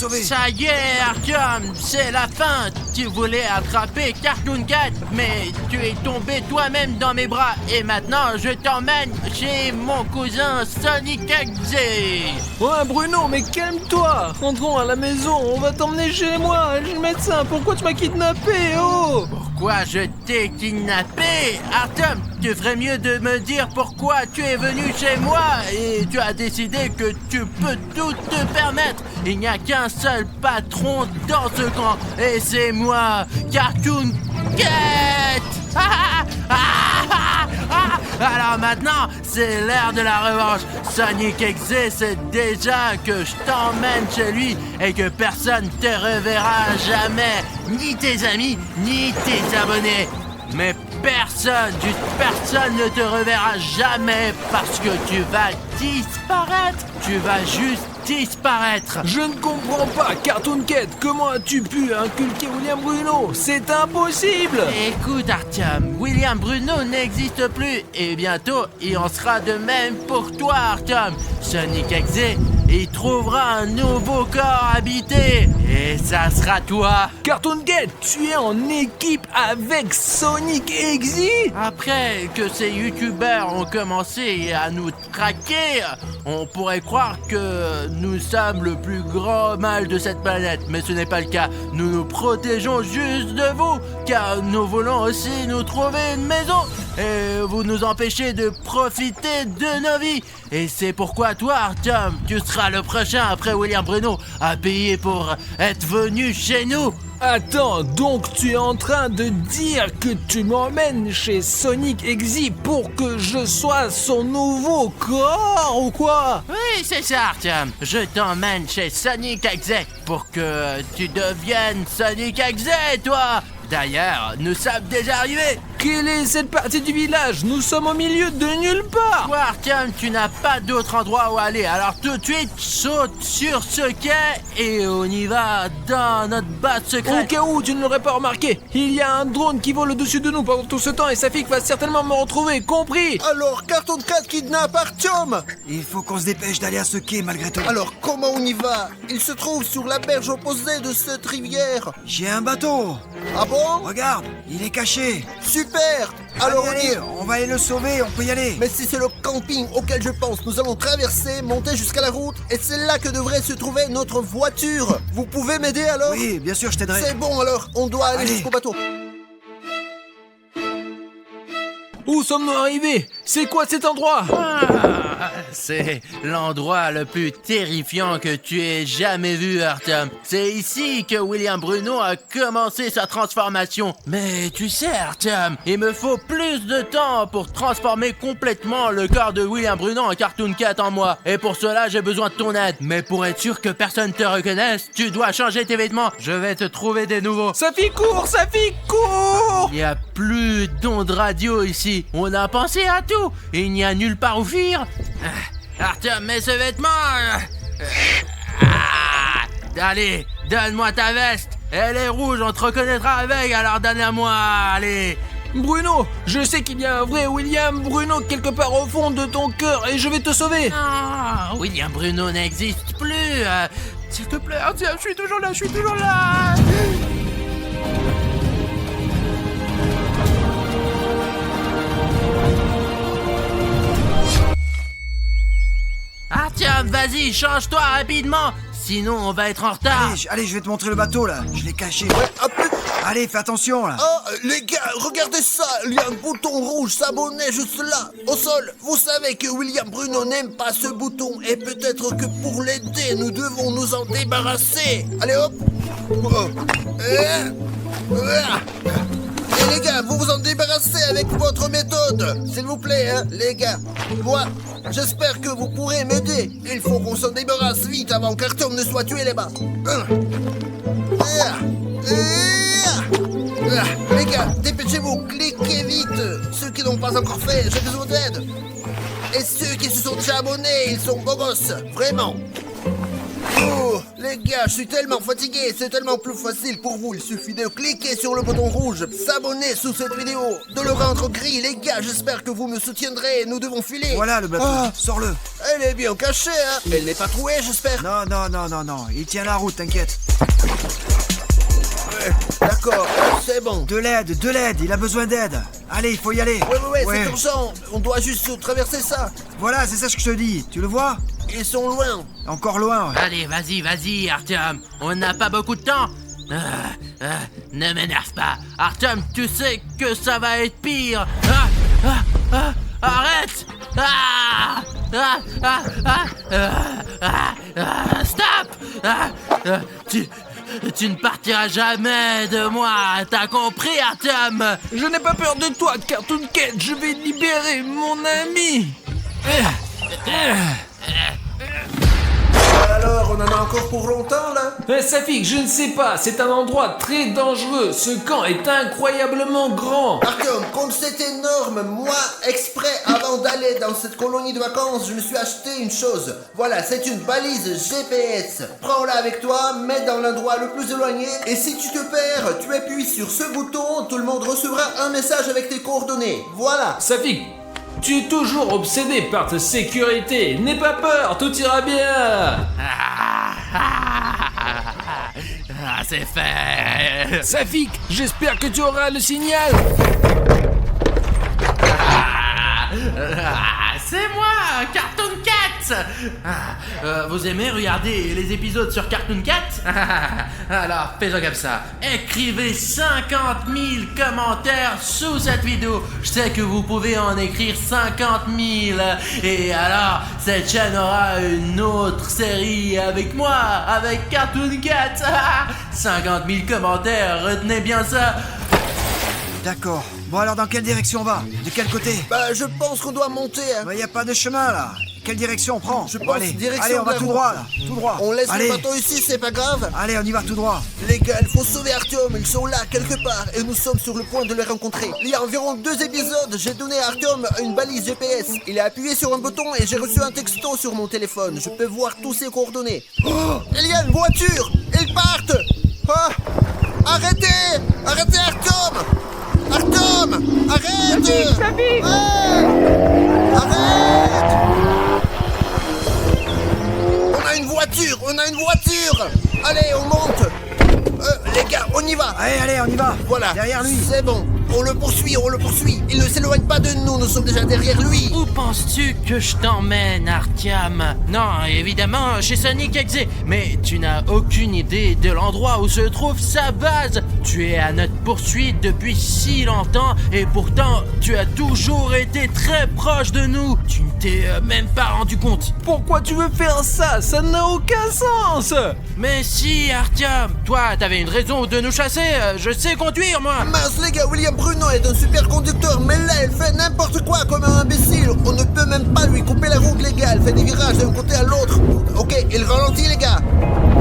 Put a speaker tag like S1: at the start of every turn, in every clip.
S1: sauver.
S2: Ça y est, Artyom, c'est la fin. Tu voulais attraper Cartoon Cat, mais tu es tombé toi-même dans mes bras. Et maintenant, je t'emmène chez mon cousin Sonic XZ.
S3: Ouais, Bruno, mais calme-toi. Rentrons à la maison, on va t'emmener chez moi. Je suis le médecin, pourquoi tu m'as kidnappé, oh?
S2: Pourquoi je t'ai kidnappé? Artyom, tu ferais mieux de me dire pourquoi tu es venu chez moi et tu as décidé que tu peux tout te permettre. Il n'y a qu'un seul patron dans ce camp et c'est moi, Cartoon Cat. Alors maintenant, c'est l'heure de la revanche. Sonic XZ sait déjà que je t'emmène chez lui et que personne te reverra jamais. Ni tes amis, ni tes abonnés. Mais personne ne te reverra jamais parce que tu vas disparaître. Tu vas juste disparaître.
S3: Je ne comprends pas, Cartoon Cat. Comment as-tu pu inculquer William Bruno? C'est impossible.
S2: Écoute, Artyom, William Bruno n'existe plus et bientôt il en sera de même pour toi, Artyom. Sonic XZ, il trouvera un nouveau corps habité et ça sera toi.
S3: Cartoon Cat, tu es en équipe avec Sonic XZ?
S2: Après que ces youtubeurs ont commencé à nous traquer, on pourrait croire que nous sommes le plus grand mal de cette planète, mais ce n'est pas le cas. Nous nous protégeons juste de vous, car nous voulons aussi nous trouver une maison. Et vous nous empêchez de profiter de nos vies. Et c'est pourquoi toi, Artyom, tu seras le prochain après William Bruno à payer pour être venu chez nous.
S3: Attends, donc tu es en train de dire que tu m'emmènes chez Sonic XZ pour que je sois son nouveau corps ou quoi?
S2: Oui, c'est ça, Artyom. Je t'emmène chez Sonic XZ pour que tu deviennes Sonic XZ, toi. D'ailleurs, nous sommes déjà arrivés.
S3: Quelle est cette partie du village? Nous sommes au milieu de nulle part.
S2: Toi, Artyom, tu n'as pas d'autre endroit où aller. Alors tout de suite, saute sur ce quai et on y va dans notre base secrète.
S3: Au cas où tu ne l'aurais pas remarqué, il y a un drone qui vole au-dessus de nous pendant tout ce temps et sa fille va certainement me retrouver, compris?
S4: Alors, Cartoon Cat kidnappe Artyom.
S1: Il faut qu'on se dépêche d'aller à ce quai malgré tout.
S4: Alors, comment on y va? Il se trouve sur la berge opposée de cette rivière.
S1: J'ai un bateau.
S4: Ah bon?
S1: Regarde, il est caché.
S4: Super. Alors,
S1: allez, on va aller le sauver, on peut y aller.
S4: Mais si c'est le camping auquel je pense, nous allons traverser, monter jusqu'à la route, et c'est là que devrait se trouver notre voiture. Vous pouvez m'aider alors?
S1: Oui, bien sûr, je t'aiderai.
S4: C'est bon alors, on doit aller
S1: Allez.
S4: jusqu'au bateau.
S3: Où sommes-nous arrivés? C'est quoi cet endroit?
S2: C'est l'endroit le plus terrifiant que tu aies jamais vu, Artyom. C'est ici que William Bruno a commencé sa transformation. Mais tu sais, Artyom, il me faut plus de temps pour transformer complètement le corps de William Bruno en Cartoon Cat en moi. Et pour cela, j'ai besoin de ton aide. Mais pour être sûr que personne te reconnaisse, tu dois changer tes vêtements. Je vais te trouver des nouveaux.
S3: Safi, cours! Safi, cours!
S2: Il n'y a plus d'ondes radio ici. On a pensé à tout. Il n'y a nulle part où fuir. Artyom, mets ce vêtement. Allez, donne-moi ta veste. Elle est rouge, on te reconnaîtra avec, alors donne-la-moi. Allez.
S3: Bruno, je sais qu'il y a un vrai William Bruno quelque part au fond de ton cœur et je vais te sauver.
S2: Ah, William Bruno n'existe plus. S'il te plaît, Artyom, je suis toujours là. Artyom, vas-y, change-toi rapidement. Sinon, on va être en retard.
S1: Allez, je vais te montrer le bateau là. Je l'ai caché.
S4: Hop.
S1: Allez, fais attention là.
S4: Oh, les gars, regardez ça. Il y a un bouton rouge s'abonner juste là, au sol. Vous savez que William Bruno n'aime pas ce bouton et peut-être que pour l'aider, nous devons nous en débarrasser. Allez, hop. Oh. Et les gars, vous vous en débarrassez avec votre méthode. S'il vous plaît, hein, les gars. Moi, j'espère que vous pourrez m'aider. Il faut qu'on s'en débarrasse vite avant qu'Artyom ne soit tué là-bas. Les gars, dépêchez-vous, cliquez vite. Ceux qui n'ont pas encore fait, j'ai besoin d'aide. Et ceux qui se sont déjà abonnés, ils sont beaux gosses, vraiment. Oh, les gars, je suis tellement fatigué, c'est tellement plus facile pour vous. Il suffit de cliquer sur le bouton rouge, s'abonner sous cette vidéo, de le rendre gris. Les gars, j'espère que vous me soutiendrez, nous devons filer.
S1: Voilà le bateau,
S4: Ah.
S1: sors-le.
S4: Elle est bien cachée, hein. Elle n'est pas trouée, j'espère.
S1: Non, il tient la route, t'inquiète.
S4: D'accord, c'est bon.
S1: De l'aide, il a besoin d'aide. Allez, il faut y aller.
S4: Ouais, c'est urgent. On doit juste traverser ça.
S1: Voilà, c'est ça que je te dis. Tu le vois?
S4: Ils sont loin.
S1: Encore loin.
S2: Allez, vas-y, Artyom. On n'a pas beaucoup de temps. Ne m'énerve pas. Artyom, tu sais que ça va être pire. Arrête. Stop. Tu ne partiras jamais de moi. T'as compris, Artyom?
S3: Je n'ai pas peur de toi, Cartoon Cat. Je vais libérer mon ami.
S4: Alors, on en a encore pour longtemps, là?
S3: Safik, je ne sais pas. C'est un endroit très dangereux. Ce camp est incroyablement grand.
S4: Artyom, comme c'est énorme, moi, exprès, avant d'aller dans cette colonie de vacances, je me suis acheté une chose. Voilà, c'est une balise GPS. Prends-la avec toi, mets dans l'endroit le plus éloigné, et si tu te perds, tu appuies sur ce bouton, tout le monde recevra un message avec tes coordonnées. Voilà.
S3: Safik, tu es toujours obsédé par ta sécurité. N'aie pas peur, tout ira bien.
S2: C'est fait.
S3: Safik, j'espère que tu auras le signal.
S2: C'est moi, Cartoon Cat. Vous aimez regarder les épisodes sur Cartoon Cat? Alors, fais-en comme ça. Écrivez 50 000 commentaires sous cette vidéo. Je sais que vous pouvez en écrire 50 000. Et alors, cette chaîne aura une autre série avec moi, avec Cartoon Cat. 50 000 commentaires, retenez bien ça.
S1: D'accord. Bon alors dans quelle direction on va? De quel côté?
S4: Bah, je pense qu'on doit monter, hein.
S1: Bah y a pas de chemin là. Quelle direction on prend?
S4: Je
S1: Bon,
S4: pense
S1: allez,
S4: direction
S1: allez, on
S4: de
S1: va
S4: la
S1: tout
S4: route.
S1: droit là. Tout droit.
S4: On laisse
S1: allez.
S4: le bateau ici, c'est pas grave.
S1: Allez, on y va tout droit.
S4: Les gars, il faut sauver Artyom, ils sont là quelque part et nous sommes sur le point de les rencontrer. Il y a environ 2 épisodes, j'ai donné à Artyom une balise GPS. Il a appuyé sur un bouton et j'ai reçu un texto sur mon téléphone. Je peux voir tous ses coordonnées. Oh, il y a une voiture. Ils partent. Ah, arrêtez. Arrêtez Artyom. Artyom, arrête.
S5: Safik.
S4: Arrête. On a une voiture. Allez, on monte. Les gars, on y va.
S1: Allez, on y va.
S4: Voilà,
S1: Derrière lui.
S4: c'est bon. On le poursuit. Il ne s'éloigne pas de nous, nous sommes déjà derrière lui.
S2: Où penses-tu que je t'emmène, Artyom? Non, évidemment, chez Sonic Exe. Mais tu n'as aucune idée de l'endroit où se trouve sa base. Tu es à notre poursuite depuis si longtemps et pourtant, tu as toujours été très proche de nous. Tu ne t'es même pas rendu compte.
S3: Pourquoi tu veux faire ça? Ça n'a aucun sens.
S2: Mais si, Artyom, toi, t'avais une raison de nous chasser. Je sais conduire, moi.
S4: Mince les gars, William Bruno est un super conducteur, mais là, il fait n'importe quoi comme un imbécile. On ne peut même pas lui couper la route, les gars. Il fait des virages d'un côté à l'autre. Ok, il ralentit, les gars.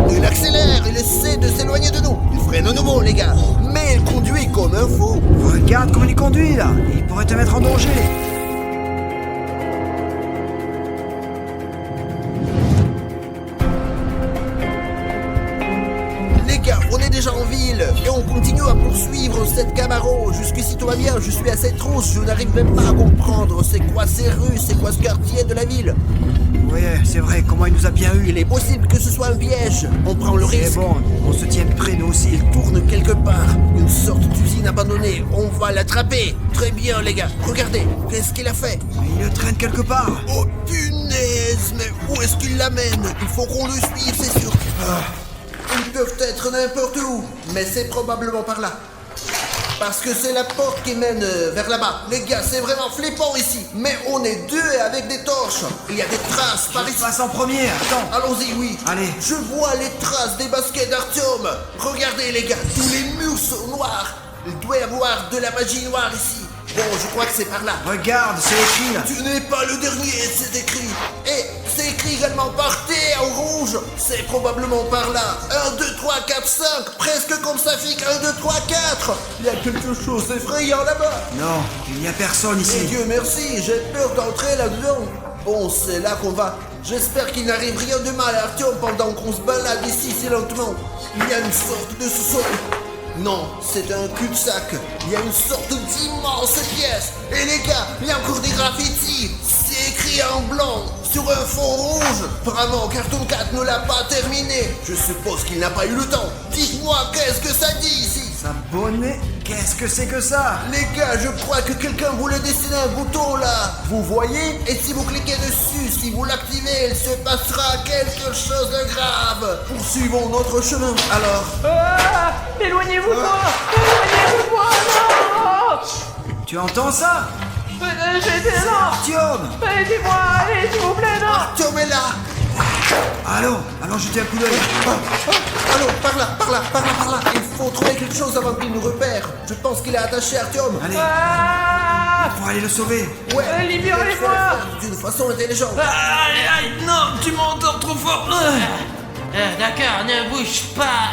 S4: Il accélère, il essaie de s'éloigner de nous. Il freine à nouveau, les gars. Mais il conduit comme un fou.
S1: Regarde comment il conduit là. Il pourrait te mettre en danger.
S4: Les gars, on est déjà en ville et on continue à poursuivre cette Camaro. Jusqu'ici tout va bien, je suis assez trousse, je n'arrive même pas à comprendre c'est quoi ces rues, c'est quoi ce quartier de la ville.
S1: Oui, c'est vrai, comment il nous a bien eu.
S4: Il est possible que ce soit un piège, on prend le
S1: C'est
S4: risque.
S1: bon, on se tient près nous aussi.
S4: Il tourne quelque part, une sorte d'usine abandonnée, on va l'attraper. Très bien les gars, regardez, qu'est-ce qu'il a fait?
S1: Mais il le traîne quelque part.
S4: Oh punaise, mais où est-ce qu'il l'amène? Il faut qu'on le suive, c'est sûr. Ils peuvent être n'importe où, mais c'est probablement par là. Parce que c'est la porte qui mène vers là-bas. Les gars, c'est vraiment flippant ici. Mais on est deux avec des torches. Il y a des traces par
S1: Je
S4: ici.
S1: passe en premier, attends.
S4: Allons-y, oui.
S1: Allez.
S4: Je vois les traces des baskets d'Artyom. Regardez les gars, tous les murs sont noirs. Il doit y avoir de la magie noire ici. Bon, je crois que c'est par là.
S1: Regarde, c'est écrit là.
S4: Tu n'es pas le dernier, c'est écrit. Et c'est écrit également par terre en rouge. C'est probablement par là. 1, 2, 3, 4, 5. Presque comme Safik. 1, 2, 3, 4. Il y a quelque chose d'effrayant là-bas.
S1: Non, il n'y a personne
S4: Et
S1: ici.
S4: Dieu merci, j'ai peur d'entrer là-dedans. Bon, c'est là qu'on va. J'espère qu'il n'arrive rien de mal à Artyom pendant qu'on se balade ici si lentement. Il y a une sorte de sous-sol. Non, c'est un cul-de-sac. Il y a une sorte d'immense pièce. Et les gars, il y a encore des graffitis. C'est écrit en blanc sur un fond rouge. Apparemment, Cartoon Cat ne l'a pas terminé. Je suppose qu'il n'a pas eu le temps. Dites-moi, qu'est-ce que ça dit ici?
S1: S'abonner? Qu'est-ce que c'est que ça?
S4: Les gars, je crois que quelqu'un voulait dessiner un bouton là. Vous voyez? Et si vous cliquez dessus, si vous l'activez, il se passera quelque chose de grave. Poursuivons notre chemin. Alors,
S3: Ah, éloignez-vous de moi. Éloignez-vous de moi, non.
S1: Tu entends ça?
S3: J'étais là.
S1: Artyom!
S3: Aidez-moi, allez, s'il vous plaît, non.
S4: Artyom est là.
S1: Allons jeter un coup d'œil.
S4: Allons, par là. Il faut trouver quelque chose avant qu'il nous repère. Je pense qu'il est attaché à Artyom.
S1: Allez,
S3: Ah,
S1: faut aller le sauver.
S4: Ouais,
S3: libérez-moi.
S4: il faut le faire d'une façon intelligente.
S3: aïe, aïe, non, tu m'entends trop fort.
S2: D'accord, ne bouge pas.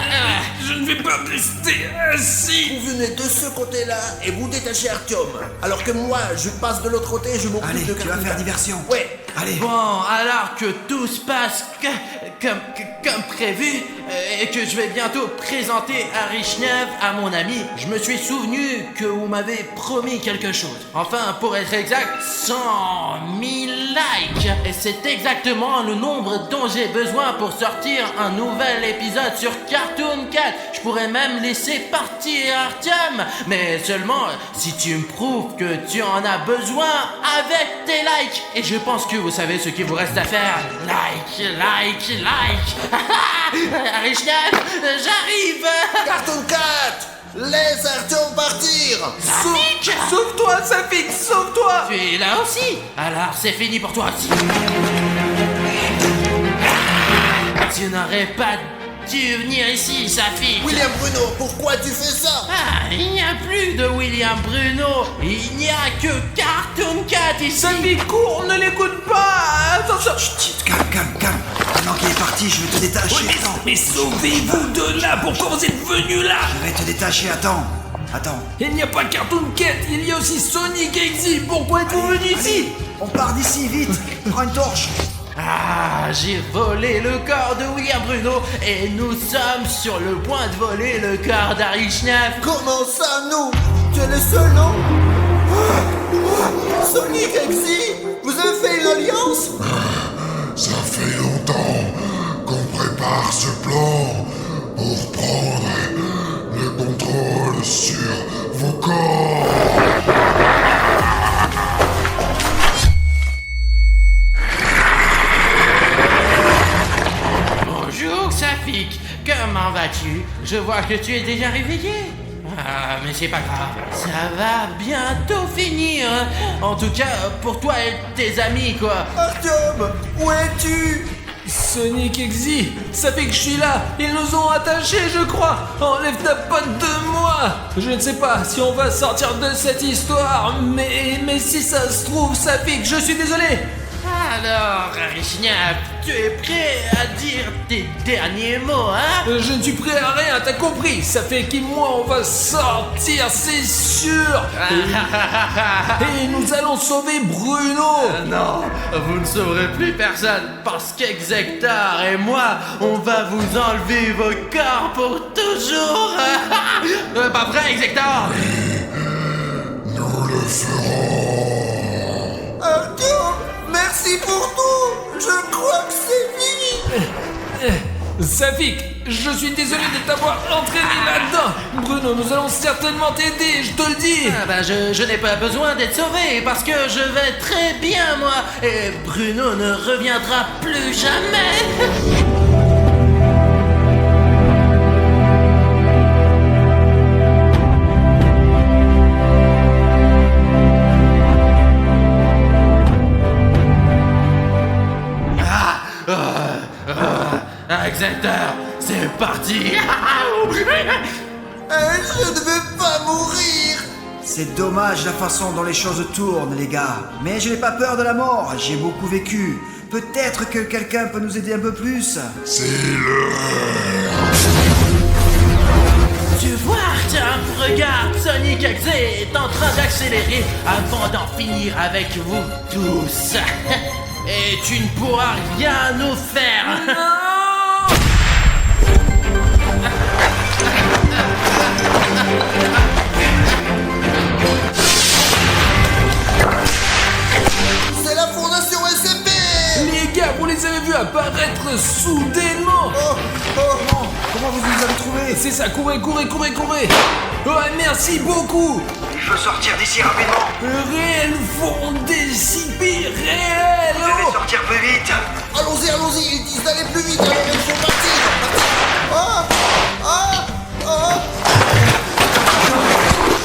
S3: Je ne vais pas rester assis.
S4: Vous venez de ce côté-là et vous détachez Artyom. Alors que moi, je passe de l'autre côté et je m'occupe
S1: Allez,
S4: de
S1: tu vas
S4: Cartoon
S1: faire
S4: Cat.
S1: diversion.
S4: Ouais.
S1: Allez.
S2: Bon, alors que tout se passe comme prévu et que je vais bientôt présenter Arishnev à mon ami, je me suis souvenu que vous m'avez promis quelque chose. Enfin, pour être exact, 100 000 likes. Et c'est exactement le nombre dont j'ai besoin pour sortir un nouvel épisode sur Cartoon Cat. Je pourrais même laisser partir Artyom, mais seulement si tu me prouves que tu en as besoin avec tes likes. Et je pense que vous savez ce qu'il vous reste à faire. Like. Arishnev, j'arrive.
S4: Cartoon Cat, laisse Artyom partir.
S2: Safik,
S3: Sauve-toi, Safik, sauve-toi.
S2: tu es là aussi. Alors c'est fini pour toi aussi. Tu n'aurais pas dû venir ici, Safik.
S4: William Bruno, pourquoi tu fais ça?
S2: Ah, il n'y a plus de William Bruno. Il n'y a que Cartoon Cat ici.
S3: Safik, cours, ne l'écoute pas. Attention.
S1: Chut, calme. Maintenant qu'il est parti, je vais te détacher. Attends.
S3: Mais sauvez-vous de là. Pourquoi vous êtes venu là?
S1: Je vais te détacher, attends.
S3: Il n'y a pas Cartoon Cat, il y a aussi Sonic Exy. Pourquoi êtes-vous venu ici?
S1: Allez, on part d'ici, vite. Prends une torche.
S2: Ah, j'ai volé le corps de William Bruno et nous sommes sur le point de voler le corps d'Arishnev.
S4: Comment ça, nous? Tu es le seul, non? Sonic Exy, vous avez fait une alliance?
S5: Ça fait longtemps qu'on prépare ce plan pour prendre le contrôle sur vos corps.
S2: Bonjour Safik, comment vas-tu? Je vois que tu es déjà réveillé. Ah, mais c'est pas grave, ça va bientôt finir. En tout cas, pour toi et tes amis, quoi.
S4: Artyom, où es-tu?
S3: Sonic Exy, Safik, je suis là. Ils nous ont attachés, je crois. Enlève ta pote de moi. Je ne sais pas si on va sortir de cette histoire, mais si ça se trouve, Safik, je suis désolé.
S2: Alors, Arishnev, tu es prêt à dire tes derniers mots, hein?
S3: Je ne suis prêt à rien, t'as compris. Ça fait et moi, on va sortir, c'est sûr. Et nous allons sauver Bruno.
S2: Non, vous ne sauverez plus personne parce qu'Exector et moi, on va vous enlever vos corps pour toujours. Pas vrai, Exector?
S5: Nous le ferons.
S4: Artyom, merci pour tout. Je crois que c'est fini.
S3: Safik, je suis désolé de t'avoir entraîné là-dedans. Bruno, nous allons certainement t'aider, je te le dis.
S2: Ah bah je n'ai pas besoin d'être sauvé parce que je vais très bien, moi. Et Bruno ne reviendra plus jamais. Exector, c'est parti.
S4: Je ne veux pas mourir.
S1: C'est dommage la façon dont les choses tournent, les gars. Mais je n'ai pas peur de la mort, j'ai beaucoup vécu. Peut-être que quelqu'un peut nous aider un peu plus.
S5: C'est l'heure.
S2: Tu vois, Artyom, regarde, Sonic X est en train d'accélérer avant d'en finir avec vous tous. et tu ne pourras rien nous faire.
S3: Non!
S4: C'est la Fondation SCP.
S3: Les gars, vous les avez vus apparaître soudainement.
S1: Comment vous nous avez trouvés?
S3: C'est ça, courez. Oh, merci beaucoup.
S1: Il faut sortir d'ici rapidement.
S3: Réel fond des cipi, réel.
S1: Vous devez
S3: Oh.
S1: sortir plus vite.
S4: Allons-y, ils disent d'aller plus vite, alors il faut partir. Ah, ah, ah.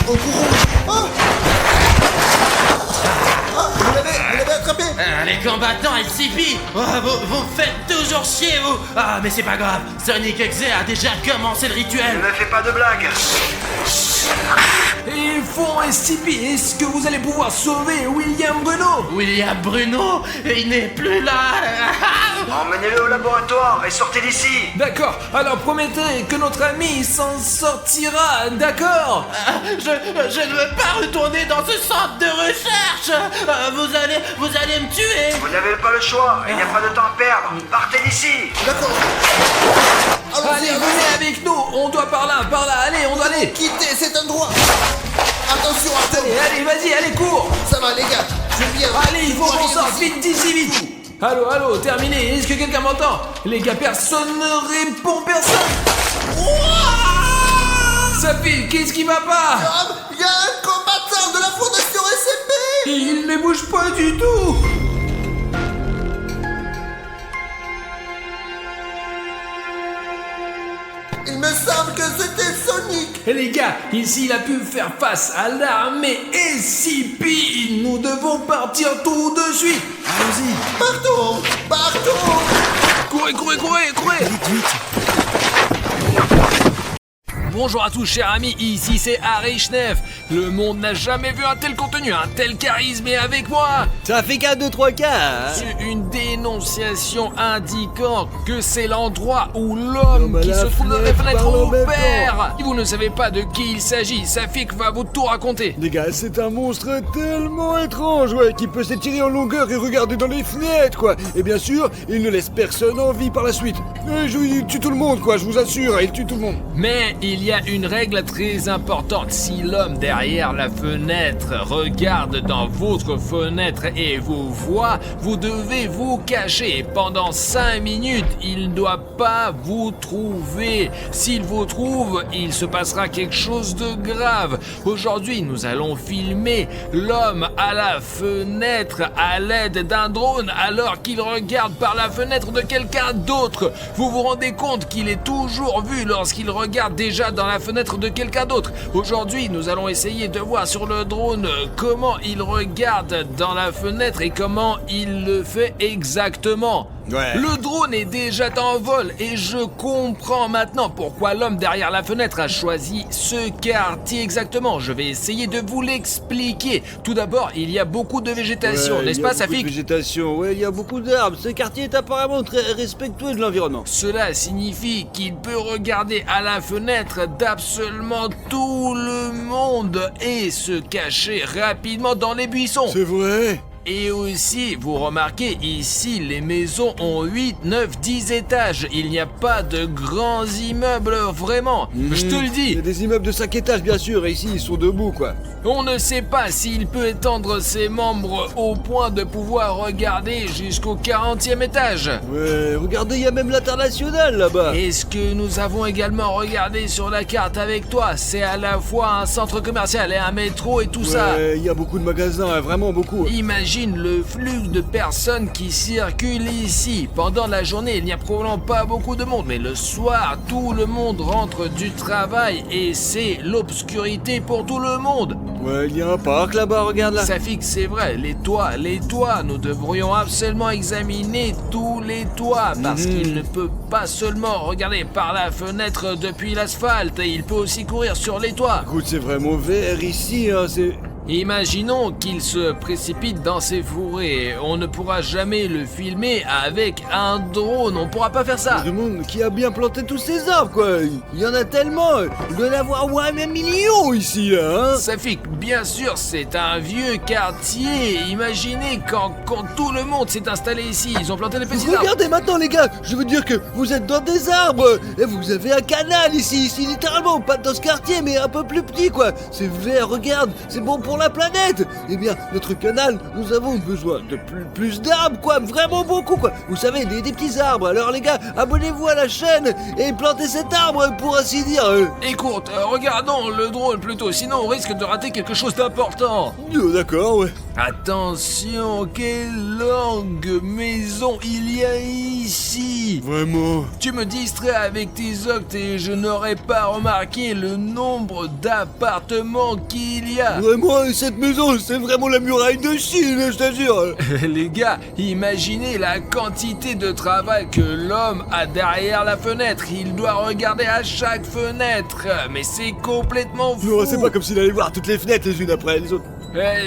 S4: Oh, courons. Ah. Ah, vous l'avez attrapé.
S2: Les combattants SCP, vous me faites toujours chier, vous. Ah, mais c'est pas grave, Sonic Exe a déjà commencé le rituel.
S1: Ne fais pas de blagues.
S3: Ils font SCP, est-ce que vous allez pouvoir sauver William Bruno?
S2: William Bruno, il n'est plus là.
S1: Emmenez-le au laboratoire et sortez d'ici.
S3: D'accord, alors promettez que notre ami s'en sortira, d'accord?
S2: Je ne veux pas retourner dans ce centre de recherche. Vous allez me tuer.
S1: Vous n'avez pas le choix. Il n'y a pas de temps à perdre. Partez d'ici.
S4: D'accord.
S3: Allez, venez avec nous, on doit par là, allez, on doit aller.
S4: Quittez cet endroit. Attention, Arthur.
S3: Allez, vas-y, allez, cours.
S4: Ça va, les gars. Je viens.
S3: Allez, il faut qu'on sorte vite d'ici, vite. Allô, terminé, est-ce que quelqu'un m'entend? Les gars, personne ne répond, personne. Safi, qu'est-ce qui va pas?
S4: Il y a un combattant de la Fondation SCP.
S3: Il ne bouge pas du tout.
S4: Il me semble que c'était Sonic.
S3: Et les gars, ici il a pu faire face à l'armée SCP. Nous devons partir tout de suite.
S1: Allons-y.
S4: Partons.
S3: Courez. Bonjour à tous chers amis, ici c'est Harry Schnef. Le monde n'a jamais vu un tel contenu, un tel charisme et avec moi
S6: Ça fait qu'un 2-3 cas, hein.
S3: sur une dénonciation indiquant que c'est l'endroit où l'homme
S6: à
S3: qui
S6: la
S3: se trouve dans les
S6: fenêtre
S3: fenêtres
S6: parle en même
S3: opère. Si vous ne savez pas de qui il s'agit, Safik va vous tout raconter.
S6: Les gars, c'est un monstre tellement étrange, ouais, qui peut s'étirer en longueur et regarder dans les fenêtres, quoi. Et bien sûr, il ne laisse personne en vie par la suite. Il tue tout le monde, quoi, je vous assure, il tue tout le monde.
S3: Mais il y a une règle très importante. Si l'homme derrière la fenêtre regarde dans votre fenêtre et vous voit, vous devez vous cacher. Pendant 5 minutes, il ne doit pas vous trouver. S'il vous trouve, il se passera quelque chose de grave. Aujourd'hui, nous allons filmer l'homme à la fenêtre à l'aide d'un drone alors qu'il regarde par la fenêtre de quelqu'un d'autre. Vous vous rendez compte qu'il est toujours vu lorsqu'il regarde déjà dans la fenêtre de quelqu'un d'autre. Aujourd'hui, nous allons essayer de voir sur le drone comment il regarde dans la fenêtre et comment il le fait exactement.
S6: Ouais.
S3: Le drone est déjà en vol et je comprends maintenant pourquoi l'homme derrière la fenêtre a choisi ce quartier exactement. Je vais essayer de vous l'expliquer. Tout d'abord, il y a beaucoup de végétation, n'est-ce pas, Safik?
S6: Végétation, ouais, il y a beaucoup d'arbres. Ce quartier est apparemment très respectueux de l'environnement.
S3: Cela signifie qu'il peut regarder à la fenêtre d'absolument tout le monde et se cacher rapidement dans les buissons.
S6: C'est vrai?
S3: Et aussi, vous remarquez, ici, les maisons ont 8, 9, 10 étages. Il n'y a pas de grands immeubles, vraiment. Je te le
S6: Il y
S3: dis.
S6: a des immeubles de 5 étages, bien sûr, et ici, ils sont debout, quoi.
S3: On ne sait pas s'il peut étendre ses membres au point de pouvoir regarder jusqu'au 40e étage.
S6: Ouais, regardez, il y a même l'international, là-bas.
S3: Et ce que nous avons également regardé sur la carte avec toi, c'est à la fois un centre commercial et un métro et tout ça.
S6: Ouais, il y a beaucoup de magasins, hein, vraiment beaucoup.
S3: Imagine le flux de personnes qui circulent ici. Pendant la journée, il n'y a probablement pas beaucoup de monde, mais le soir, tout le monde rentre du travail et c'est l'obscurité pour tout le monde.
S6: Ouais, il y a un parc là-bas, regarde là.
S3: Ça fixe, c'est vrai, les toits, nous devrions absolument examiner tous les toits parce qu'il ne peut pas seulement regarder par la fenêtre depuis l'asphalte, il peut aussi courir sur les toits.
S6: Écoute, c'est vraiment vert ici, hein, c'est...
S3: Imaginons qu'il se précipite dans ses fourrés. On ne pourra jamais le filmer avec un drone. On pourra pas faire ça.
S6: Je me demande qui a bien planté tous ces arbres, quoi. Il y en a tellement. Il doit y en avoir au moins 1 million ici, là, hein.
S3: Safik, bien sûr, c'est un vieux quartier. Imaginez quand tout le monde s'est installé ici. Ils ont planté les petits arbres.
S6: Regardez maintenant, les gars. Je veux dire que vous êtes dans des arbres. Et vous avez un canal ici, littéralement. Pas dans ce quartier, mais un peu plus petit, quoi. C'est vert, regarde. C'est bon pour la planète. Eh bien, notre canal, nous avons besoin de plus d'arbres, quoi. Vraiment beaucoup, quoi. Vous savez, des petits arbres. Alors, les gars, abonnez-vous à la chaîne et plantez cet arbre, pour ainsi dire.
S3: Écoute, regardons le drone plutôt, sinon on risque de rater quelque chose d'important.
S6: D'accord, ouais.
S3: Attention, quelle longue maison il y a ici.
S6: Vraiment.
S3: Tu me distrais avec tes octes et je n'aurais pas remarqué le nombre d'appartements qu'il y a.
S6: Vraiment, cette maison, c'est vraiment la muraille de Chine, je t'assure.
S3: Les gars, imaginez la quantité de travail que l'homme a derrière la fenêtre. Il doit regarder à chaque fenêtre. Mais c'est complètement fou.
S6: Non, c'est pas comme s'il allait voir toutes les fenêtres les unes après les autres.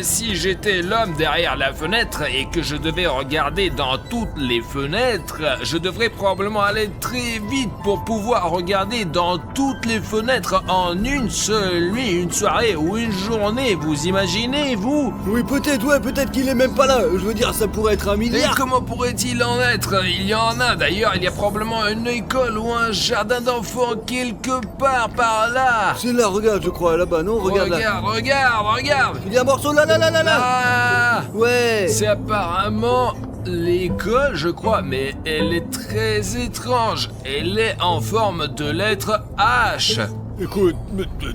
S3: Si j'étais l'homme derrière la fenêtre et que je devais regarder dans toutes les fenêtres, je devrais probablement aller très vite pour pouvoir regarder dans toutes les fenêtres en une seule nuit, une soirée ou une journée. Vous imaginez, vous?
S6: Oui, peut-être, ouais, peut-être qu'il est même pas là. Je veux dire, ça pourrait être 1
S3: Et
S6: milliard.
S3: comment pourrait-il en être? Il y en a d'ailleurs, il y a probablement une école ou un jardin d'enfants quelque part par là.
S6: C'est là, regarde, je crois, là-bas, non? Regarde là.
S3: Regarde.
S6: Il y a un morceau là.
S3: Ah,
S6: Ouais.
S3: c'est apparemment l'école, je crois, mais elle est très étrange. Elle est en forme de lettre H.
S6: Écoute,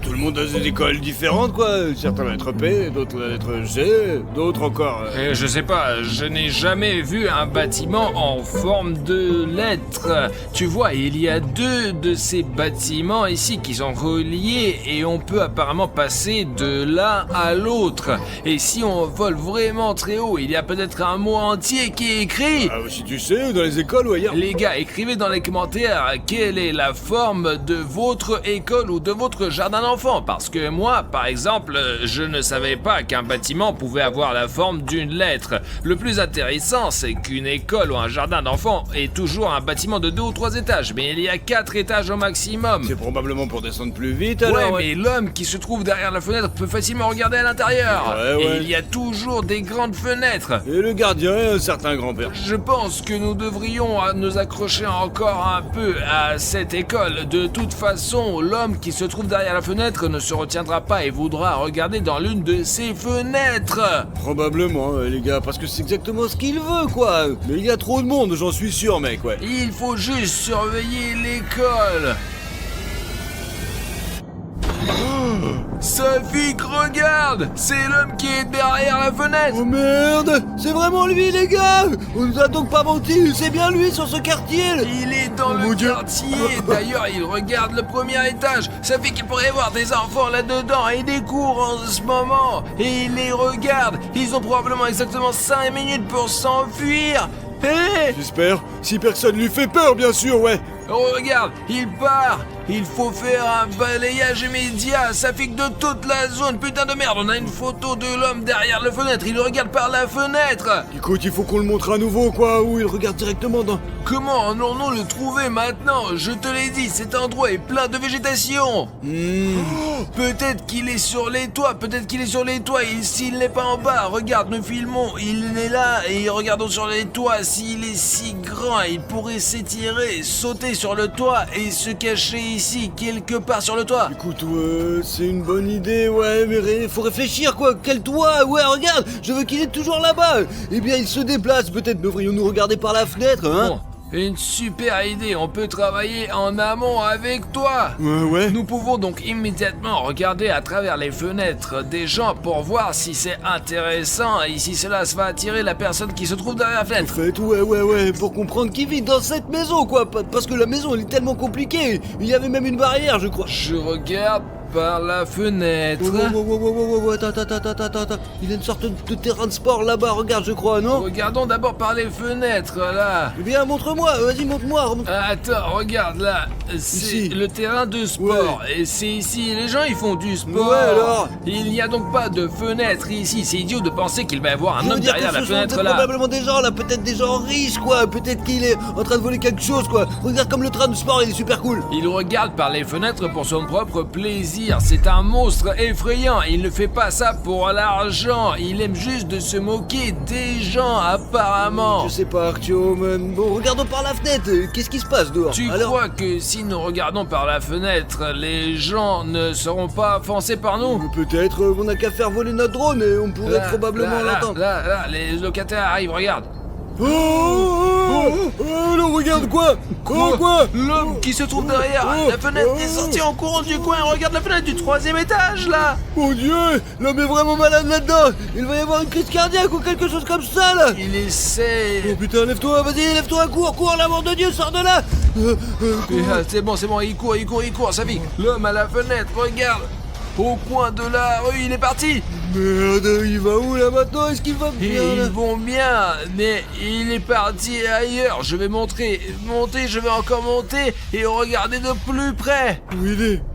S6: tout le monde a des écoles différentes, quoi. Certains la lettre P, d'autres la lettre G, d'autres encore.
S3: Je sais pas, je n'ai jamais vu un bâtiment en forme de lettre. Tu vois, il y a 2 de ces bâtiments ici qui sont reliés et on peut apparemment passer de l'un à l'autre. Et si on vole vraiment très haut, il y a peut-être un mot entier qui est écrit.
S6: Ah, si tu sais, dans les écoles ou ailleurs.
S3: Les gars, écrivez dans les commentaires quelle est la forme de votre école ou de votre jardin d'enfants, parce que moi, par exemple, je ne savais pas qu'un bâtiment pouvait avoir la forme d'une lettre. Le plus intéressant, c'est qu'une école ou un jardin d'enfants est toujours un bâtiment de 2 ou 3 étages, mais il y a 4 étages au maximum.
S6: C'est probablement pour descendre plus vite,
S3: Ouais,
S6: alors.
S3: mais l'homme qui se trouve derrière la fenêtre peut facilement regarder à l'intérieur.
S6: Ouais.
S3: Et il y a toujours des grandes fenêtres.
S6: Et le gardien est un certain grand-père.
S3: Je pense que nous devrions nous accrocher encore un peu à cette école. De toute façon, l'homme qui se trouve derrière la fenêtre ne se retiendra pas et voudra regarder dans l'une de ses fenêtres.
S6: Probablement, les gars, parce que c'est exactement ce qu'il veut, quoi. Mais il y a trop de monde, j'en suis sûr, mec, ouais.
S3: Il faut juste surveiller l'école. Safik, regarde! C'est l'homme qui est derrière la fenêtre!
S6: Oh merde! C'est vraiment lui, les gars! On nous a donc pas menti, c'est bien lui sur ce quartier!
S3: Il est dans
S6: Oh, mon
S3: le
S6: Dieu.
S3: quartier, d'ailleurs il regarde le premier étage. Ça fait qu'il pourrait y avoir des enfants là-dedans et des cours en ce moment. Et il les regarde, ils ont probablement exactement 5 minutes pour s'enfuir. Hé!
S6: J'espère, si personne lui fait peur, bien sûr, ouais!
S3: Oh, regarde, il part. Il faut faire un balayage immédiat. Ça fait que de toute la zone. Putain de merde, on a une photo de l'homme derrière la fenêtre. Il regarde par la fenêtre.
S6: Écoute, il faut qu'on le montre à nouveau, quoi, où il regarde directement dans...
S3: Comment allons-nous le trouver maintenant? Je te l'ai dit, cet endroit est plein de végétation. Peut-être qu'il est sur les toits, et s'il n'est pas en bas, regarde, nous filmons, il est là, et regardons sur les toits, s'il est si grand, il pourrait s'étirer, sauter sur le toit, et se cacher ici, quelque part sur le toit.
S6: Écoute, c'est une bonne idée, ouais, mais faut réfléchir, quoi, quel toit? Ouais, regarde, je veux qu'il est toujours là-bas. Eh bien, il se déplace, peut-être devrions-nous regarder par la fenêtre, hein?
S3: Bon, une super idée, on peut travailler en amont avec toi.
S6: Ouais.
S3: Nous pouvons donc immédiatement regarder à travers les fenêtres des gens pour voir si c'est intéressant et si cela va attirer la personne qui se trouve derrière la
S6: En
S3: fenêtre.
S6: fait, ouais, pour comprendre qui vit dans cette maison, quoi, parce que la maison, elle est tellement compliquée. Il y avait même une barrière, je crois.
S3: Je regarde. par la fenêtre.
S6: Attends. Il y a une sorte de terrain de sport là-bas, regarde, je crois, non?
S3: Regardons d'abord par les fenêtres, là.
S6: Eh bien, montre-moi, vas-y, montre-moi.
S3: Attends, regarde là, c'est
S6: Ici.
S3: le terrain de sport. Et c'est ici, les gens ils font du sport.
S6: Ouais, alors?
S3: Il n'y a donc pas de fenêtre ici. C'est idiot de penser qu'il va y avoir un
S6: Je veux
S3: homme
S6: dire
S3: derrière
S6: que
S3: la
S6: ce sont
S3: fenêtre là.
S6: probablement des gens là, peut-être des gens riches quoi, peut-être qu'il est en train de voler quelque chose quoi. Regarde comme le train de sport il est super cool.
S3: Il regarde par les fenêtres pour son propre plaisir. C'est un monstre effrayant. Il ne fait pas ça pour l'argent. Il aime juste de se moquer des gens, apparemment.
S6: Je sais pas Artyom, bon regardons par la fenêtre, qu'est-ce qui se passe dehors?
S3: Tu crois que si nous regardons par la fenêtre, les gens ne seront pas offensés par nous?
S6: Peut-être on n'a qu'à faire voler notre drone et on pourrait probablement l'entendre.
S3: Là, les locataires arrivent, regarde.
S6: Non, regarde quoi? Quoi?
S3: L'homme qui se trouve derrière la fenêtre est sorti en courant du coin. Regarde la fenêtre du 3e étage, là.
S6: Mon Dieu, l'homme est vraiment malade là-dedans. Il va y avoir une crise cardiaque ou quelque chose comme ça là.
S3: Il essaie...
S6: Oh putain, lève-toi, vas-y, lève-toi, cours, l'amour de Dieu, sors de là.
S3: C'est bon, il court, ça vit. L'homme à la fenêtre, regarde. Au coin de la rue, il est parti.
S6: Merde, il va où là maintenant? Est-ce qu'il va bien là?
S3: Ils vont bien, mais il est parti ailleurs. Je vais monter, je vais encore monter et regarder de plus près.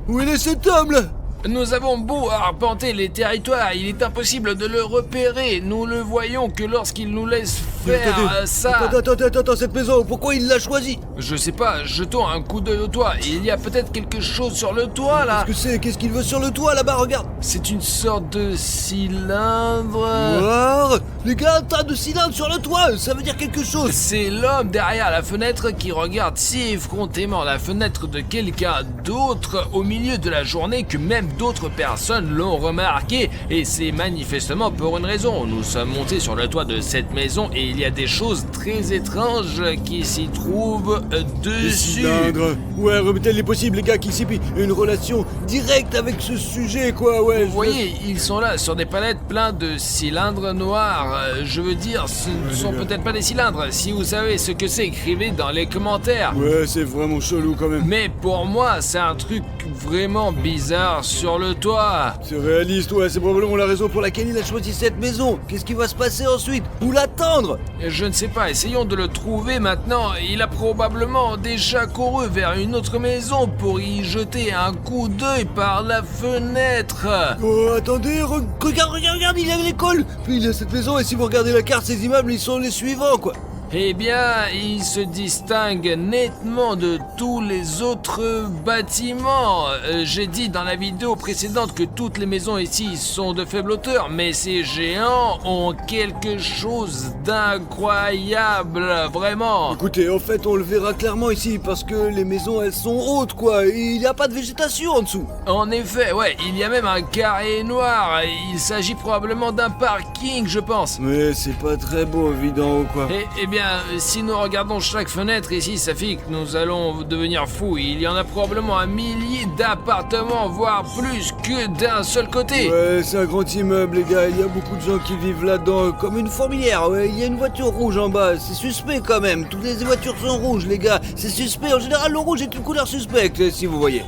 S6: Où il est cet homme là?
S3: Nous avons beau arpenter les territoires, il est impossible de le repérer. Nous le voyons que lorsqu'il nous laisse faire ça.
S6: Attends, cette maison, pourquoi il l'a choisie?
S3: Je sais pas, jetons un coup d'œil au toit. Il y a peut-être quelque chose sur le toit là.
S6: Qu'est-ce qu'il veut sur le toit là-bas, regarde?
S3: C'est une sorte de cylindre.
S6: Voir, les gars, un tas de cylindres sur le toit, ça veut dire quelque chose.
S3: C'est l'homme derrière la fenêtre qui regarde si effrontément la fenêtre de quelqu'un d'autre au milieu de la journée que même d'autres personnes l'ont remarqué. Et c'est manifestement pour une raison. Nous sommes montés sur le toit de cette maison et il y a des choses très étranges qui s'y trouvent
S6: Des
S3: dessus.
S6: cylindres. Ouais, remettez les possibles, les gars, qui s'y pient. Une relation directe avec ce sujet, quoi, ouais.
S3: Vous voyez, ils sont là sur des palettes pleins de cylindres noirs. Je veux dire, ce ne sont peut-être pas des cylindres. Si vous savez ce que c'est, écrivez dans les commentaires.
S6: Ouais, c'est vraiment chelou quand même.
S3: Mais pour moi, c'est un truc vraiment bizarre sur le toit.
S6: C'est réaliste, ouais, c'est probablement la raison pour laquelle il a choisi cette maison. Qu'est-ce qui va se passer ensuite? Où l'attendre?
S3: Je ne sais pas, essayons de le trouver maintenant. Il a probablement déjà couru vers une autre maison pour y jeter un coup d'œil par la fenêtre.
S6: Oh, attendez, regarde, il y a l'école. Puis il y a cette maison, et si vous regardez la carte, ces immeubles, ils sont les suivants, quoi.
S3: Eh bien, il se distingue nettement de tous les autres bâtiments. J'ai dit dans la vidéo précédente que toutes les maisons ici sont de faible hauteur, mais ces géants ont quelque chose d'incroyable, vraiment.
S6: Écoutez, en fait, on le verra clairement ici, parce que les maisons, elles sont hautes, quoi, et il n'y a pas de végétation en dessous.
S3: En effet, ouais, il y a même un carré noir. Il s'agit probablement d'un parking, je pense.
S6: Mais c'est pas très beau, évident, quoi.
S3: Eh bien, si nous regardons chaque fenêtre ici, ça fait que nous allons devenir fous. Il y en a probablement un millier d'appartements, voire plus que d'un seul côté.
S6: Ouais, c'est un grand immeuble, les gars. Il y a beaucoup de gens qui vivent là-dedans, comme une fourmilière. Ouais, il y a une voiture rouge en bas. C'est suspect quand même. Toutes les voitures sont rouges, les gars. C'est suspect. En général, le rouge est une couleur suspecte, si vous voyez.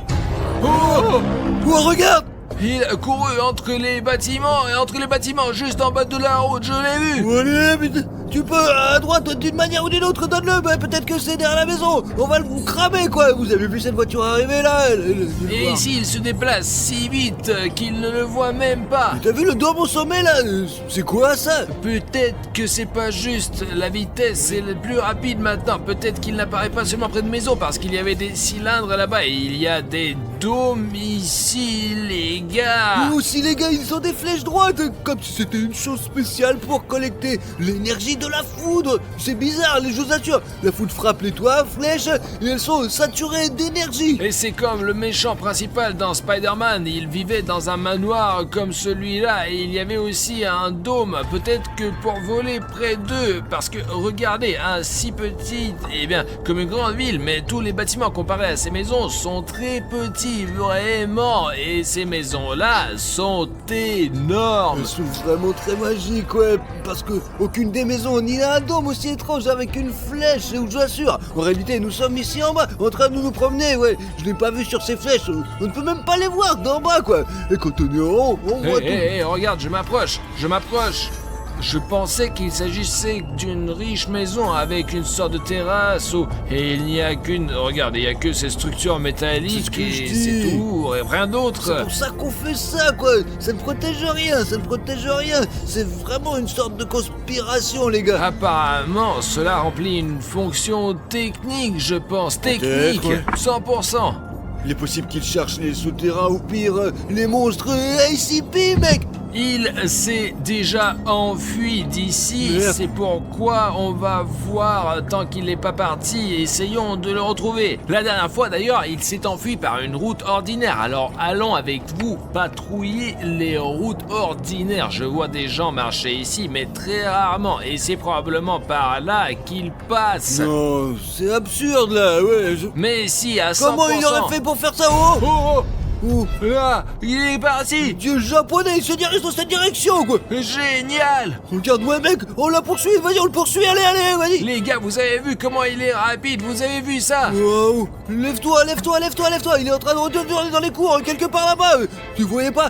S6: Oh, regarde!
S3: Il a couru entre les bâtiments, juste en bas de la route, je l'ai vu.
S6: Allez, mais tu peux, à droite, d'une manière ou d'une autre, donne-le. Bah, peut-être que c'est derrière la maison. On va le cramer, quoi. Vous avez vu cette voiture arriver là?
S3: Et ici, il se déplace si vite qu'il ne le voit même pas.
S6: T'as vu le dôme au sommet là? C'est quoi ça?
S3: Peut-être que c'est pas juste. La vitesse est le plus rapide maintenant. Peut-être qu'il n'apparaît pas seulement près de maison parce qu'il y avait des cylindres là-bas et il y a des dômes ici, les gars.
S6: Nous aussi, les gars, ils ont des flèches droites, comme si c'était une chose spéciale pour collecter l'énergie de la foudre. C'est bizarre, je vous assure. La foudre frappe les toits, flèches, et elles sont saturées d'énergie.
S3: Et c'est comme le méchant principal dans Spider-Man. Il vivait dans un manoir comme celui-là et il y avait aussi un dôme. Peut-être que pour voler près d'eux, parce que regardez, un si petit, eh bien, comme une grande ville, mais tous les bâtiments comparés à ces maisons sont très petits. ici, vraiment. Et ces maisons-là sont énormes.
S6: Elles sont vraiment très magiques, ouais, parce que aucune des maisons n'y a un dôme aussi étrange avec une flèche, je vous assure. En réalité, nous sommes ici en bas, en train de nous promener, ouais. Je n'ai pas vu sur ces flèches, on ne peut même pas les voir d'en bas, quoi. Et quand on est en haut, on voit tout.
S3: Hé, regarde, je m'approche. Je pensais qu'il s'agissait d'une riche maison avec une sorte de terrasse et il n'y a qu'une... Regarde, il n'y a que ces structures métalliques
S6: C'est ce que je
S3: et
S6: dis.
S3: c'est tout, et rien
S6: C'est
S3: d'autre.
S6: pour ça qu'on fait ça, quoi. Ça ne protège rien, ça ne protège rien. C'est vraiment une sorte de conspiration, les gars.
S3: Apparemment, cela remplit une fonction technique, je pense. Technique,
S6: ouais.
S3: 100%.
S6: Il est possible qu'ils cherchent les souterrains ou pire, les monstres ICP, mec.
S3: Il s'est déjà enfui d'ici,
S6: Merde.
S3: c'est pourquoi on va voir tant qu'il n'est pas parti, essayons de le retrouver. La dernière fois d'ailleurs, il s'est enfui par une route ordinaire, alors allons avec vous patrouiller les routes ordinaires. Je vois des gens marcher ici, mais très rarement, et c'est probablement par là qu'ils passent.
S6: Non, c'est absurde, là, ouais.
S3: Mais si, à 100%.
S6: Comment il aurait fait pour faire ça, oh?
S3: Oh,
S6: Oh,
S3: là, il est parti.
S6: Dieu japonais, il se dirige dans cette direction, quoi.
S3: Génial.
S6: Regarde-moi, mec, on la poursuit, vas-y, on le poursuit, allez, vas-y.
S3: Les gars, vous avez vu comment il est rapide, vous avez vu ça?
S6: Wow, lève-toi, il est en train de retourner dans les cours, quelque part là-bas. Tu voyais pas?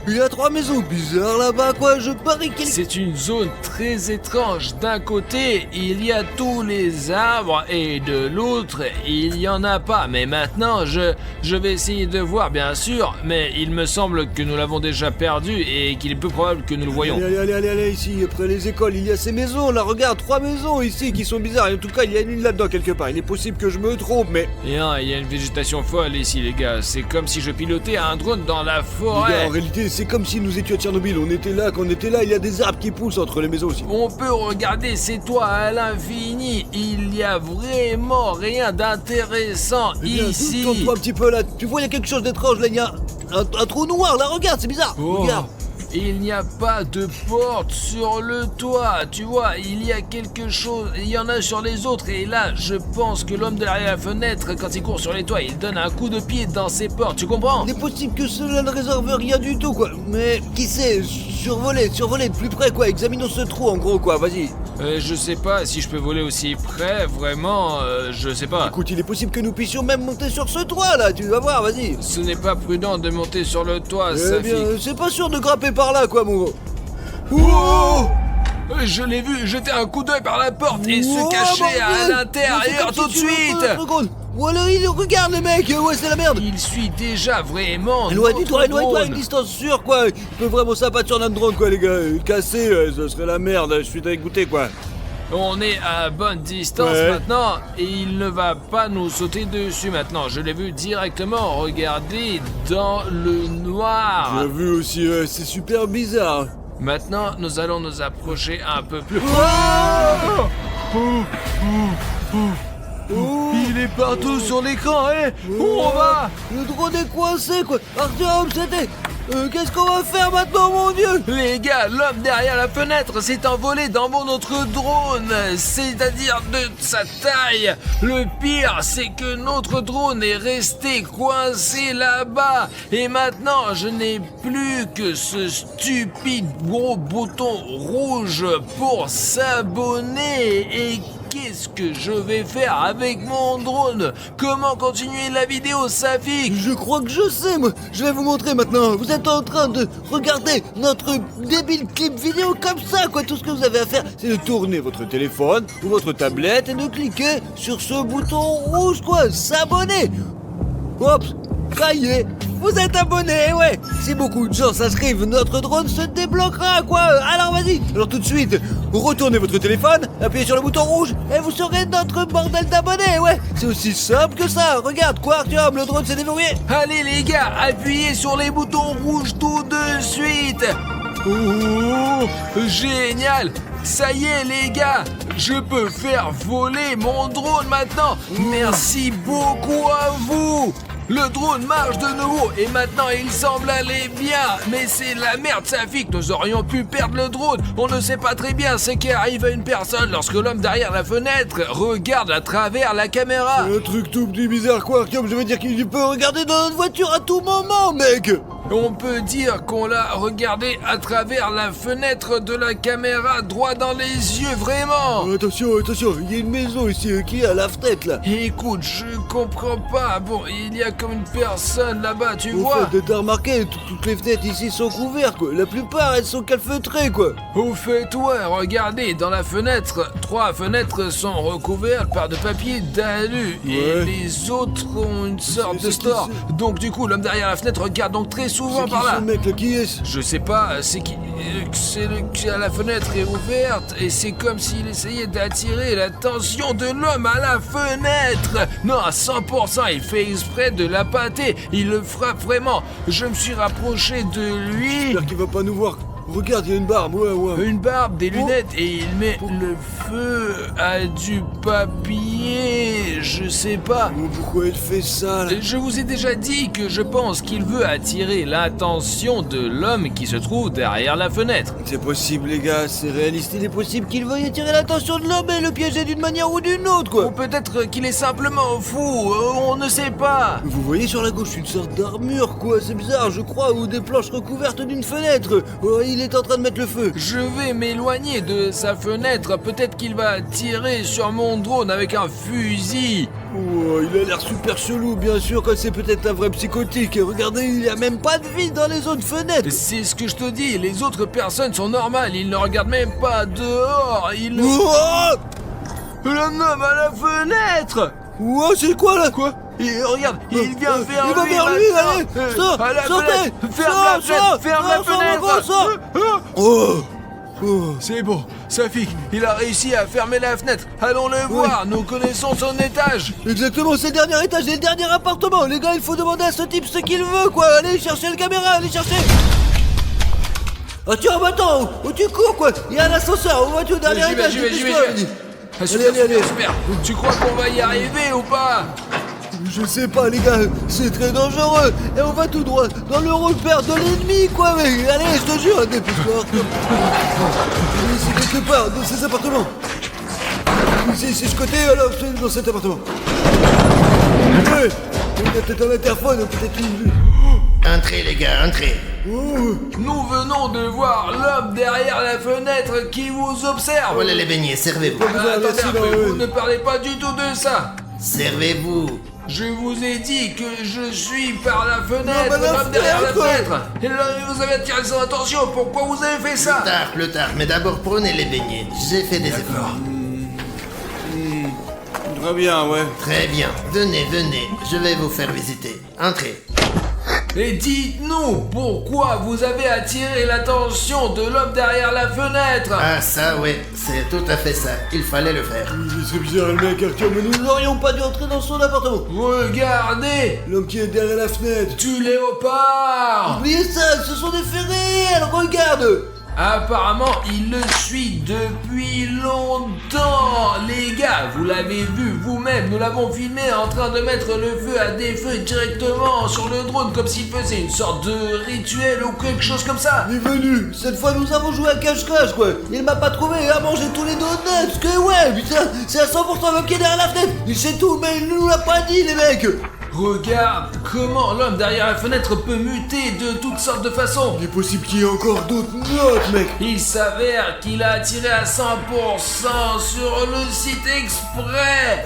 S6: Il y a 3 maisons bizarres là-bas, quoi, je parie qu'il...
S3: C'est une zone très étrange. D'un côté, il y a tous les arbres et de l'autre, il y en a pas. Mais maintenant, je vais essayer de voir, bien sûr, mais il me semble que nous l'avons déjà perdu et qu'il est peu probable que nous le voyons.
S6: Allez, ici, après les écoles, il y a ces maisons, là, regarde, 3 maisons ici qui sont bizarres, et en tout cas, il y a une là-dedans quelque part, il est possible que je me trompe, mais...
S3: Et hein, il y a une végétation folle ici, les gars. C'est comme si je pilotais un drone dans la
S6: Les
S3: forêt.
S6: gars, en réalité, c'est comme si nous étions à Tchernobyl, on était là, quand on était là, il y a des arbres qui poussent entre les maisons aussi.
S3: On peut regarder ces toits à l'infini. Il n'y a vraiment rien d'intéressant
S6: Eh bien,
S3: ici.
S6: tourne-toi un petit peu là, tu vois, il y a quelque chose d'étrange, là, il y a un trou noir, là, regarde, c'est bizarre,
S3: Oh,
S6: regarde.
S3: il n'y a pas de porte sur le toit, tu vois, il y a quelque chose, il y en a sur les autres, et là, je pense que l'homme derrière la fenêtre, quand il court sur les toits, il donne un coup de pied dans ses portes, tu comprends?
S6: Il est possible que cela ne réserve rien du tout, quoi. Mais qui sait, survoler de plus près, quoi. Examinons ce trou, en gros, quoi. Vas-y.
S3: Je sais pas si je peux voler aussi près, vraiment, je sais pas.
S6: Écoute, il est possible que nous puissions même monter sur ce toit, là. Tu vas voir, vas-y.
S3: Ce n'est pas prudent de monter sur le toit,
S6: Eh
S3: Safi.
S6: bien, c'est pas sûr de grimper par là, quoi, mon gros.
S3: Wow! Je l'ai vu jeter un coup d'œil par la porte et se
S6: Oh,
S3: cacher à
S6: bordel.
S3: l'intérieur
S6: C'est comme
S3: tout de
S6: si tu le
S3: suite.
S6: prenais en seconde. Voilà, il regarde, le mec. Ouais, c'est la merde.
S3: Il suit déjà vraiment
S6: Éloigne-toi,
S3: notre
S6: à une
S3: drone.
S6: distance sûre, quoi. Il peut vraiment s'abattre sur notre drone, quoi, les gars. Casser, ce serait la merde. Je suis dégoûté, quoi.
S3: On est à bonne distance
S6: Ouais.
S3: maintenant et il ne va pas nous sauter dessus maintenant. Je l'ai vu directement regarder dans le noir.
S6: J'ai vu aussi, c'est super bizarre.
S3: Maintenant, nous allons nous approcher un peu plus. Il est partout sur l'écran, hein. Où on va?
S6: Le drone est coincé, quoi. Artyom, c'était... qu'est-ce qu'on va faire maintenant, mon Dieu?
S3: Les gars, l'homme derrière la fenêtre s'est envolé dans mon autre drone, c'est-à-dire de sa taille. Le pire, c'est que notre drone est resté coincé là-bas. Et maintenant, je n'ai plus que ce stupide gros bouton rouge pour s'abonner. Et qu'est-ce que je vais faire avec mon drone? Comment continuer la vidéo, Safi?
S6: Je crois que je sais, moi. Je vais vous montrer maintenant. Vous êtes en train de regarder notre débile clip vidéo comme ça, quoi. Tout ce que vous avez à faire, c'est de tourner votre téléphone ou votre tablette et de cliquer sur ce bouton rouge, quoi. S'abonner. Hop, ça y est. Vous êtes abonné, ouais. Si beaucoup de gens s'inscrivent, notre drone se débloquera, quoi. Alors vas-y. Alors tout de suite, retournez votre téléphone, appuyez sur le bouton rouge et vous serez notre bordel d'abonnés, ouais. C'est aussi simple que ça. Regarde, quoi, Artyom, le drone s'est déverrouillé.
S3: Allez les gars, appuyez sur les boutons rouges tout de suite. Oh, génial. Ça y est les gars, je peux faire voler mon drone maintenant. Merci beaucoup à vous. Le drone marche de nouveau et maintenant il semble aller bien. Mais c'est la merde, Safik, nous aurions pu perdre le drone. On ne sait pas très bien ce qui arrive à une personne lorsque l'homme derrière la fenêtre regarde à travers la caméra.
S6: Un truc tout petit bizarre quoi, Artyom, je veux dire qu'il peut regarder dans notre voiture à tout moment, mec.
S3: On peut dire qu'on l'a regardé à travers la fenêtre de la caméra droit dans les yeux, vraiment.
S6: Attention, il y a une maison ici qui est à la fenêtre là.
S3: Écoute, je comprends pas. Bon, il y a comme une personne là-bas, tu
S6: Au
S3: vois.
S6: fait, t'as remarqué, toutes les fenêtres ici sont couvertes quoi. La plupart elles sont calfeutrées quoi.
S3: Au fait, ouais, regardez, dans la fenêtre, 3 fenêtres sont recouvertes par de papier d'alu et
S6: Ouais.
S3: les autres ont une sorte de
S6: c'est qui,
S3: store. Donc du coup, l'homme derrière la fenêtre regarde donc très souvent
S6: C'est qui
S3: par là.
S6: ce mec là, qui est-ce?
S3: Je sais pas, c'est qui, la fenêtre est ouverte et c'est comme s'il essayait d'attirer l'attention de l'homme à la fenêtre. Non, à 100%, il fait exprès de la pâter, il le frappe vraiment. Je me suis rapproché de lui.
S6: J'espère qu'il va pas nous voir. Regarde, il y a une barbe, ouais.
S3: Une barbe, des lunettes et il met le feu à du papier, je sais pas.
S6: Oh, pourquoi il fait ça là?
S3: Je vous ai déjà dit que je pense qu'il veut attirer l'attention de l'homme qui se trouve derrière la fenêtre.
S6: C'est possible les gars, c'est réaliste, il est possible qu'il veuille attirer l'attention de l'homme et le piéger d'une manière ou d'une autre
S3: Ou
S6: quoi.
S3: peut-être qu'il est simplement fou, on ne sait pas.
S6: Vous voyez sur la gauche une sorte d'armure quoi, c'est bizarre je crois, ou des planches recouvertes d'une fenêtre. Oh, il est en train de mettre le feu.
S3: Je vais m'éloigner de sa fenêtre, peut-être qu'il va tirer sur mon drone avec un fusil.
S6: Oh, il a l'air super chelou, bien sûr que c'est peut-être un vrai psychotique. Regardez, il n'y a même pas de vie dans les autres fenêtres.
S3: C'est ce que je te dis, les autres personnes sont normales, ils ne regardent même pas dehors, ils...
S6: Oh,
S3: L'homme à la fenêtre.
S6: oh c'est quoi là?
S3: Quoi? Et regarde, il vient vers
S6: Il va
S3: lui
S6: vers lui,
S3: maintenant.
S6: allez, sors,
S3: À la
S6: sortez,
S3: fenêtre. Ferme
S6: sors,
S3: la fenêtre,
S6: sors,
S3: ferme la
S6: sors, sors,
S3: fenêtre.
S6: mon gros, sors. Oh, oh.
S3: C'est bon, Safik, il a réussi à fermer la fenêtre. Allons le voir, nous connaissons son étage.
S6: Exactement, c'est le dernier étage et le dernier appartement. Les gars, il faut demander à ce type ce qu'il veut, quoi. Allez chercher le caméra, allez chercher. Ah tiens, attends, où tu cours, quoi? Il y a un ascenseur, on va au dernier
S3: J'y vais,
S6: étage.
S3: j'y vais,
S6: dépêche-toi.
S3: Ah, super,
S6: allez, allez.
S3: super. Tu crois qu'on va y arriver ou pas?
S6: Je sais pas, les gars, c'est très dangereux. Et on va tout droit dans le repère de l'ennemi, quoi, mec. Allez, je te jure, dépêche-toi. Il est ici quelque part, dans ces appartements. Ici, ce côté, alors, c'est dans cet appartement. Ouais, il y a peut-être un interphone, peut-être une...
S4: Entrez les gars, entrez.
S6: Oh,
S3: Nous venons de voir l'homme derrière la fenêtre qui vous observe.
S4: Voilà les beignets, servez-vous.
S3: Attendez
S6: merci,
S3: un peu,
S6: ouais.
S3: vous ne parlez pas du tout de ça.
S4: Servez-vous.
S3: Je vous ai dit que je suis par la
S6: Non,
S3: fenêtre,
S6: mais la
S3: l'homme derrière la
S6: fenêtre.
S3: fenêtre. Et là, vous avez attiré son attention, pourquoi vous avez fait ça?
S4: Plus tard, mais d'abord prenez les beignets. J'ai fait des efforts.
S6: très bien, ouais.
S4: Très bien, venez, je vais vous faire visiter. Entrez.
S3: Et dites-nous, pourquoi vous avez attiré l'attention de l'homme derrière la fenêtre?
S4: Ah ça, ouais, c'est tout à fait ça. Il fallait le faire.
S6: C'est bizarre, le mec, Arthur, mais nous n'aurions pas dû entrer dans son appartement.
S3: Regardez,
S6: L'homme qui est derrière la fenêtre.
S3: du léopard.
S6: Oubliez ça, ce sont des faits réels, regarde.
S3: Apparemment, il le suit depuis longtemps. Les gars, vous l'avez vu vous-même, nous l'avons filmé en train de mettre le feu à des feux directement sur le drone comme s'il faisait une sorte de rituel ou quelque chose comme ça.
S6: Il est venu. Cette fois, nous avons joué à cache-cache, quoi. Il m'a pas trouvé et a mangé tous les donuts. Que ouais, putain, c'est à 100% l'homme qui est derrière la fenêtre. Il sait tout, mais il nous l'a pas dit, les mecs.
S3: Regarde comment l'homme derrière la fenêtre peut muter de toutes sortes de façons.
S6: Il est possible qu'il y ait encore d'autres notes, mec.
S3: Il s'avère qu'il a attiré à 100% sur le site exprès.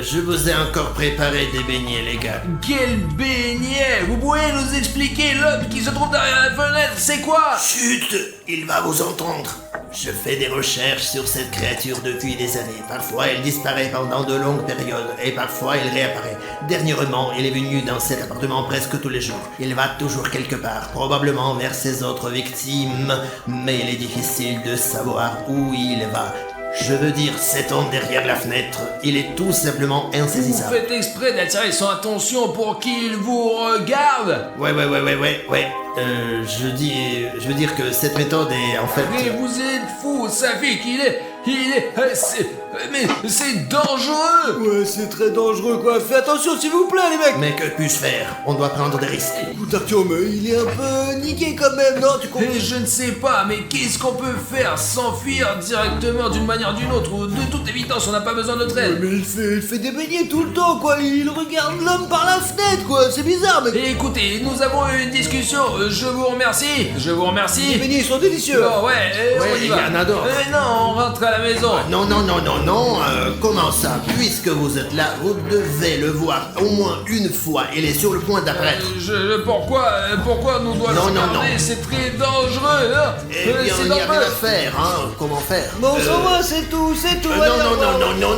S4: Je vous ai encore préparé des beignets, les gars.
S3: Quel beignet! Vous pouvez nous expliquer l'homme qui se trouve derrière la fenêtre, c'est quoi?
S4: Chut, il va vous entendre. Je fais des recherches sur cette créature depuis des années. Parfois, elle disparaît pendant de longues périodes et parfois, elle réapparaît. Dernièrement, il est venu dans cet appartement presque tous les jours. Il va toujours quelque part, probablement vers ses autres victimes, mais il est difficile de savoir où il va. Je veux dire, cet homme derrière la fenêtre, il est tout simplement
S3: Vous
S4: insaisissable.
S3: faites exprès d'attirer son attention pour qu'il vous regarde?
S4: Ouais. Je veux dire que cette méthode est en fait...
S3: Mais vous êtes fou, Safik, Mais c'est dangereux.
S6: Ouais, c'est très dangereux quoi. Fais attention s'il vous plaît les mecs.
S4: Mais que puis-je faire? On doit prendre des risques.
S6: Écoute Artyom, il est un peu niqué quand même, non? Tu comprends?
S3: Et je ne sais pas, mais qu'est-ce qu'on peut faire? S'enfuir directement d'une manière ou d'une autre, ou de toute évidence, on n'a pas besoin de notre aide.
S6: Mais il fait des beignets tout le temps quoi. Il regarde l'homme par la fenêtre quoi. C'est bizarre mais...
S3: Et écoutez, nous avons eu une discussion, je vous remercie. Je vous
S6: Les
S3: remercie.
S6: beignets ils sont délicieux.
S3: Bon, ouais, on y
S4: il y
S3: va.
S4: en a d'autres.
S3: Non, on rentre à la maison.
S4: Non, comment ça? Puisque vous êtes là, vous devez le voir au moins une fois. Il est sur le point d'apparaître.
S3: Pourquoi nous doit
S4: Non,
S3: se
S4: non,
S3: garder?
S4: non.
S3: C'est très dangereux, hein.
S4: Eh bien,
S3: C'est
S4: il n'y a rien
S3: dangereux.
S4: à faire, hein. Comment faire?
S6: Bon ça va, c'est tout.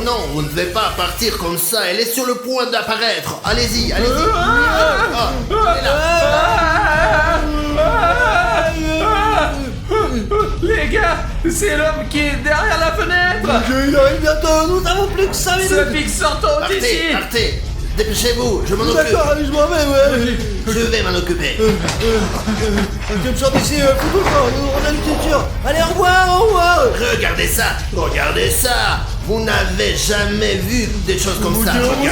S4: Non, vous ne devez pas partir comme ça. Elle est sur le point d'apparaître. Allez-y. Ah, elle est là.
S3: Les gars, c'est l'homme qui est derrière la fenêtre.
S6: Il arrive bientôt, nous n'avons plus que 5 minutes.
S3: Ça pique sortant d'ici.
S4: Partez. Dépêchez-vous, je m'en occupe.
S6: D'accord, allez, je m'en vais, ouais.
S4: Je vais m'en occuper.
S6: Artyom sort d'ici, fous-toi le camp, on a une culture. Allez, au revoir.
S4: Regardez ça. Vous n'avez jamais vu des choses comme ça.
S6: Mon Dieu.